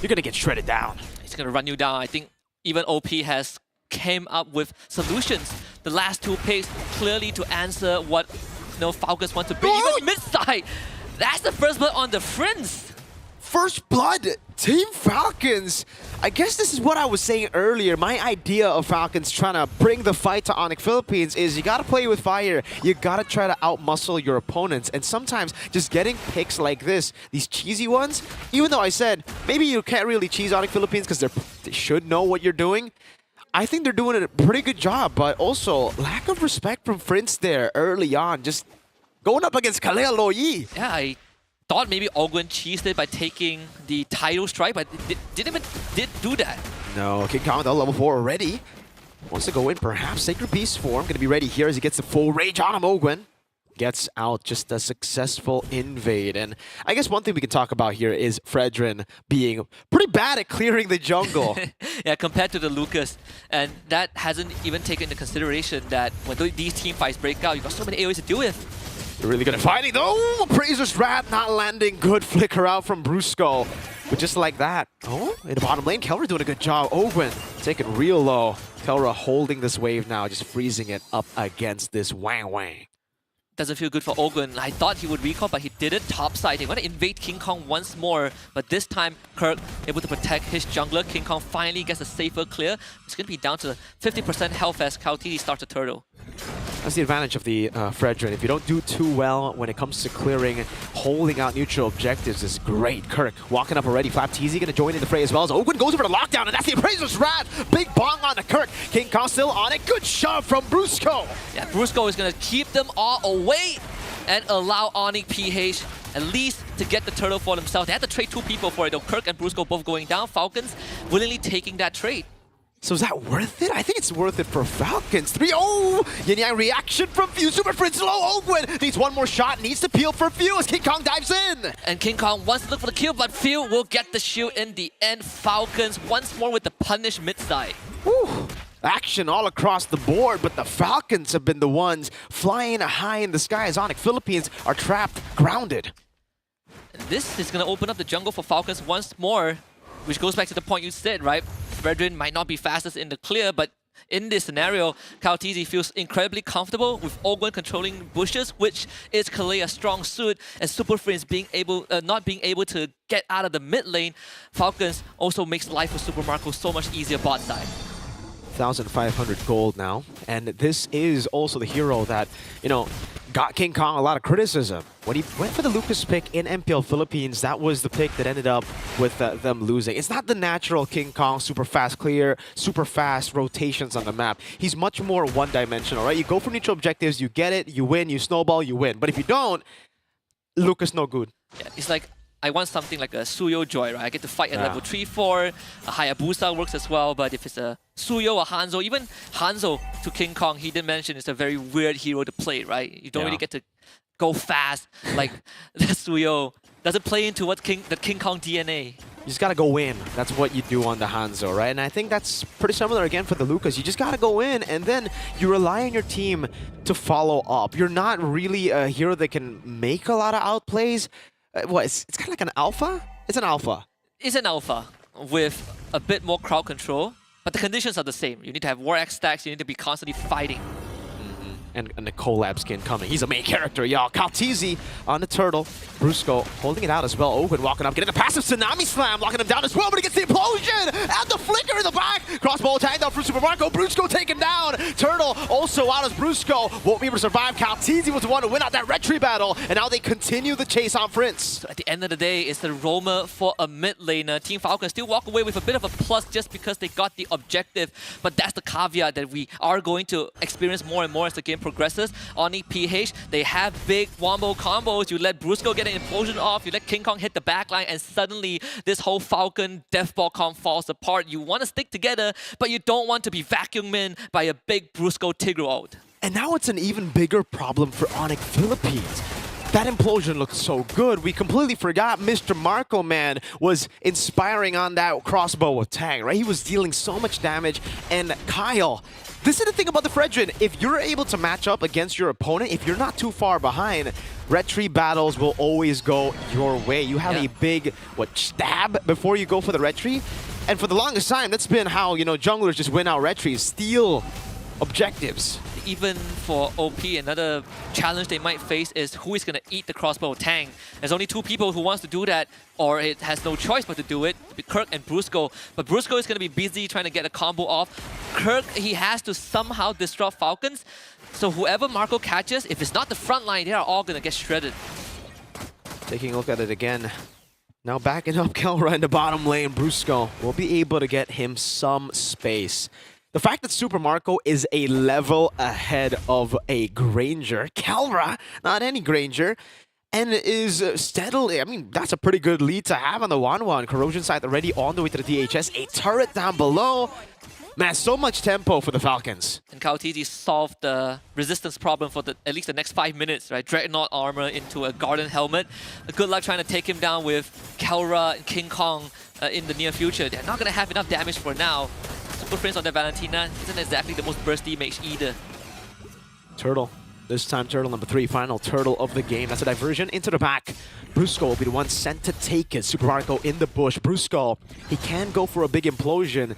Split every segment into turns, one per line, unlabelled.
you're gonna get shredded down.
He's gonna run you down. I think even OP has came up with solutions. The last 2 picks clearly to answer what Falcons want to be. Even mid-side, that's the first blood on the Prince.
First blood, Team Falcons. I guess this is what I was saying earlier. My idea of Falcons trying to bring the fight to Onic Philippines is you gotta play with fire. You gotta try to outmuscle your opponents. And sometimes just getting picks like this, these cheesy ones, even though I said maybe you can't really cheese Onic Philippines because they should know what you're doing, I think they're doing a pretty good job. But also, lack of respect from Prince there early on, just going up against Kalea Loyi.
Yeah, I thought maybe Ogwen cheesed it by taking the title strike, but didn't do that.
No, King Kong level 4 already. Wants to go in, perhaps Sacred Beast form. Gonna be ready here as he gets the full rage on him. Ogwen gets out, just a successful invade. And I guess one thing we can talk about here is Fredrin being pretty bad at clearing the jungle.
Yeah, compared to the Lucas. And that hasn't even taken into consideration that when these team fights break out, you've got so many AoEs to deal with.
They're really good at fighting though. Appraiser's Wrath not landing. Good flicker out from Brusco. But just like that. Oh, in the bottom lane, Kelra doing a good job. Ogwen taking real low. Kelra holding this wave now, just freezing it up against this Wang Wang.
Doesn't feel good for Ogwen. I thought he would recall, but he didn't. Topside, they want to invade King Kong once more. But this time, Kirk able to protect his jungler. King Kong finally gets a safer clear. It's going to be down to 50% health as Kautiti starts to turtle.
That's the advantage of the Fredrin. If you don't do too well when it comes to clearing and holding out neutral objectives is great. Kirk walking up already. Flapteezy going to join in the fray as well as Ogwen goes over to lockdown, and that's the Appraiser's Wrath. Big bong on the Kirk. King Kong still on it. Good shove from Brusco.
Yeah, Brusco is going to keep them all away and allow Onic PH at least to get the turtle for themselves. They had to trade 2 people for it though. Kirk and Brusco both going down. Falcons willingly taking that trade.
So is that worth it? I think it's worth it for Falcons. 3-0! Yin Yang reaction from Few. Super Prince low. Ogwen needs one more shot. Needs to peel for Few as King Kong dives in.
And King Kong wants to look for the kill, but Few will get the shield in the end. Falcons once more with the punish mid-side.
Whew. Action all across the board, but the Falcons have been the ones flying high in the sky as Onic Philippines are trapped, grounded.
And this is going to open up the jungle for Falcons once more, which goes back to the point you said, right? Fredrin might not be fastest in the clear, but in this scenario, Kautiti feels incredibly comfortable with Ogwen controlling bushes, which is Kalea's strong suit, and Super Friends not being able to get out of the mid lane. Falcons also makes life for Super Marco so much easier bot side.
1,500 gold now, and this is also the hero that, got King Kong a lot of criticism. When he went for the Lucas pick in MPL Philippines, that was the pick that ended up with them losing. It's not the natural King Kong, super fast clear, super fast rotations on the map. He's much more one-dimensional, right? You go for neutral objectives, you get it, you win, you snowball, you win. But if you don't, Lucas no good.
Yeah, it's like, I want something like a Suyo Joy, right? I get to fight at level 3-4. A Hayabusa works as well, but if it's a Suyo or Hanzo, even Hanzo to King Kong, he did mention it's a very weird hero to play, right? You don't really get to go fast like the Suyo. Doesn't play into what the King Kong DNA.
You just gotta go in. That's what you do on the Hanzo, right? And I think that's pretty similar again for the Lucas. You just gotta go in, and then you rely on your team to follow up. You're not really a hero that can make a lot of outplays. It's kind of like an alpha? It's an alpha.
It's an alpha with a bit more crowd control, but the conditions are the same. You need to have War X stacks, you need to be constantly fighting.
And the collab skin coming. He's a main character, y'all. Kautiti on the turtle. Brusco holding it out as well. Ogwen walking up, getting the passive Tsunami Slam, locking him down as well, but he gets the implosion! And the flicker in the back! Crossbow attack down from Super Marco. Brusco take him down! Turtle also out as Brusco won't be able to survive. Kautiti was the one to win out that red tree battle, and now they continue the chase on Prince.
So at the end of the day, it's the roamer for a mid laner. Team Falcons still walk away with a bit of a plus just because they got the objective, but that's the caveat that we are going to experience more and more as the game progresses. Onic PH, they have big wombo combos. You let Brusco get an implosion off, you let King Kong hit the backline, and suddenly this whole Falcon Deathball comp falls apart. You want to stick together, but you don't want to be vacuumed in by a big Brusco Tigreal ult.
And now it's an even bigger problem for Onic Philippines. That implosion looked so good. We completely forgot Mr. Marco, man, was inspiring on that crossbow with Tang, right? He was dealing so much damage. And Kyle, this is the thing about the Fredrin. If you're able to match up against your opponent, if you're not too far behind, red tree battles will always go your way. You have a big, stab before you go for the red tree. And for the longest time, that's been how, junglers just win out red trees, steal objectives.
Even for OP, another challenge they might face is who is going to eat the crossbow Tang. There's only two people who wants to do that, or it has no choice but to do it, Kirk and Brusco. But Brusco is going to be busy trying to get a combo off. Kirk, he has to somehow disrupt Falcons. So whoever Marco catches, if it's not the front line, they are all going to get shredded.
Taking a look at it again. Now backing up Kelra in the bottom lane, Brusco will be able to get him some space. The fact that Super Marco is a level ahead of a Granger, Kelra, not any Granger, and is steadily, I mean, that's a pretty good lead to have on the 1-1. Corrosion side already on the way to the DHS, a turret down below. Man, so much tempo for the Falcons.
And Kaotizi solved the resistance problem for at least the next 5 minutes, right? Dreadnought armor into a Garden helmet. Good luck trying to take him down with Kelra and King Kong in the near future. They're not going to have enough damage for now. Super Prince on the Valentina isn't exactly the most bursty mage either.
Turtle. This time Turtle number 3, final Turtle of the game. That's a diversion into the back. Brusco will be the one sent to take it. Super Marco in the bush. Brusco, he can go for a big implosion.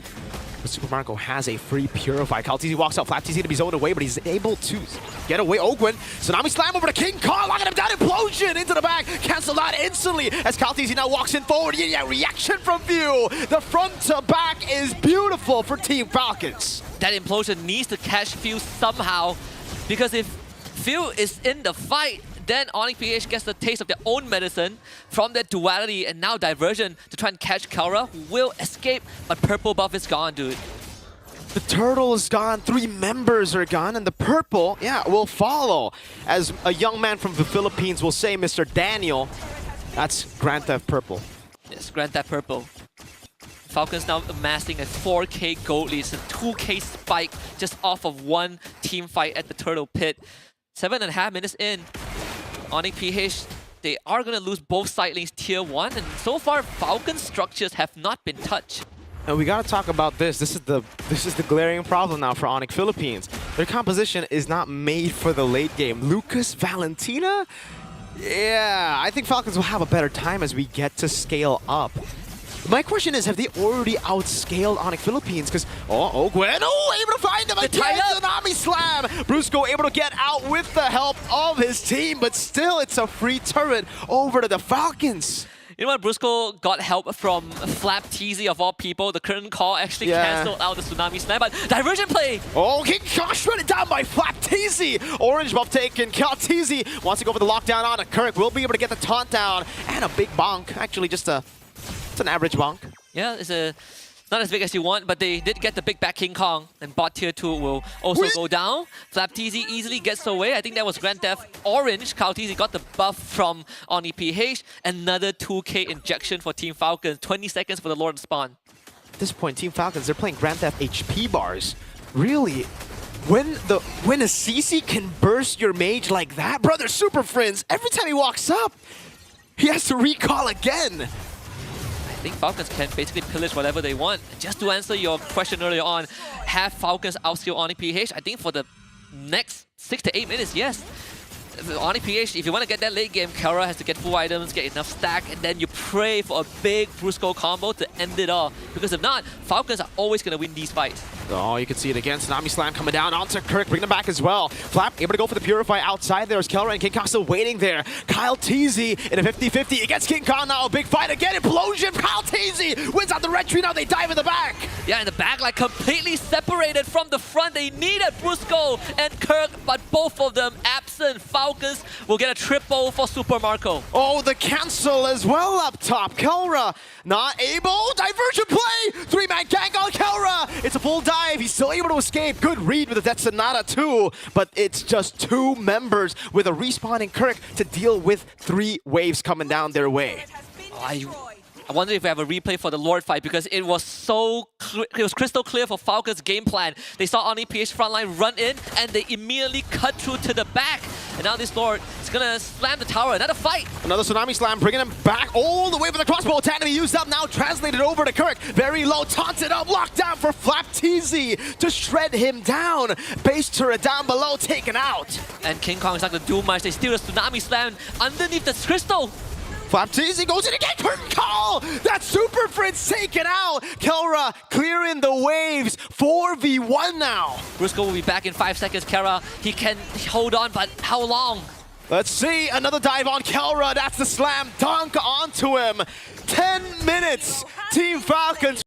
But Super Marco has a free Purify. Kaltizi walks out. Flat TZ to be zoned away, but he's able to get away. Ogwin. Tsunami slam over to King Kong. Locking him down. Implosion into the back. Cancel out instantly as Kaltizi now walks in forward. Yeah, reaction from View. The front to back is beautiful for Team Falcons.
That implosion needs to catch View somehow, because if View is in the fight, then Onic PH gets the taste of their own medicine from that duality and now diversion to try and catch Kelra, who will escape, but purple buff is gone, dude.
The turtle is gone, 3 members are gone, and the purple, will follow. As a young man from the Philippines will say, Mr. Daniel, that's Grand Theft Purple.
Yes, Grand Theft Purple. Falcons now amassing a 4K gold lead. It's a 2K spike just off of one team fight at the Turtle Pit. 7.5 minutes in. Onic PH, they are going to lose both side lanes tier 1, and so far Falcons structures have not been touched.
And we gotta talk about this. This is the glaring problem now for Onic Philippines. Their composition is not made for the late game. Lucas Valentina? Yeah, I think Falcons will have a better time as we get to scale up. My question is, have they already outscaled Onic Philippines? Because, Ogwen, able to find him again, Tsunami Slam! Brusco able to get out with the help of his team, but still it's a free turret over to the Falcons.
You know what, Brusco got help from Flap TZ of all people. The current call actually cancelled out the Tsunami Slam, but diversion play!
Oh, King Kong shredded down by Flap TZ! Orange buff taken, TZ wants to go for the lockdown on it. Kirk will be able to get the taunt down, and a big bonk. Actually, just it's an average bonk.
Yeah, it's not as big as you want, but they did get the big back King Kong, and bot tier 2 will also go down. Flap TZ easily gets away. I think that was Grand Theft Orange. Kyle TZ got the buff from Onic PH. Another 2K injection for Team Falcons. 20 seconds for the Lord Spawn.
At this point, Team Falcons, they're playing Grand Theft HP bars. Really? When a CC can burst your mage like that, brother Super Friends, every time he walks up, he has to recall again.
I think Falcons can basically pillage whatever they want. Just to answer your question earlier on, have Falcons outscale Onic PH? I think for the next 6 to 8 minutes, yes. Onic PH, if you want to get that late game, Kelra has to get full items, get enough stack, and then you pray for a big Brusco combo to end it off. Because if not, Falcons are always going to win these fights.
Oh, you can see it again. Tsunami Slam coming down onto Kirk, bring them back as well. Flap able to go for the Purify outside. There's Kelra and King Kong still waiting there. Kyle TZ in a 50-50 against King Kong now. A big fight again. Implosion. Kyle TZ wins out the red tree. Now they dive in the back.
Yeah, in the back, like completely separated from the front. They needed Brusco and Kirk, but both of them absent. Falcons will get a triple for Super Marco.
Oh, the cancel as well up top. Kelra not able. Diversion play. 3-man gang on Kelra. It's a full dive. He's still able to escape. Good read with the Death Sonata too, but it's just 2 members with a respawning Kirk to deal with 3 waves coming down their way.
I wonder if we have a replay for the Lord fight because it was it was crystal clear for Falcons' game plan. They saw Onic PH frontline run in and they immediately cut through to the back. And now this Lord is gonna slam the tower. Another fight.
Another Tsunami Slam, bringing him back all the way for the crossbow attack to be used up now. Translated over to Kirk. Very low, taunted up, locked down for Flapteezy to shred him down. Base turret down below, taken out.
And King Kong is not gonna do much. They steal a Tsunami Slam underneath the crystal.
Flapteezy goes in again, curtain call! That Super Fritz taken out! Kelra clearing the waves, 4v1 now.
Briscoe will be back in 5 seconds. Kara, he can hold on, but how long?
Let's see, another dive on Kelra, that's the slam dunk onto him. 10 minutes, Team Falcons.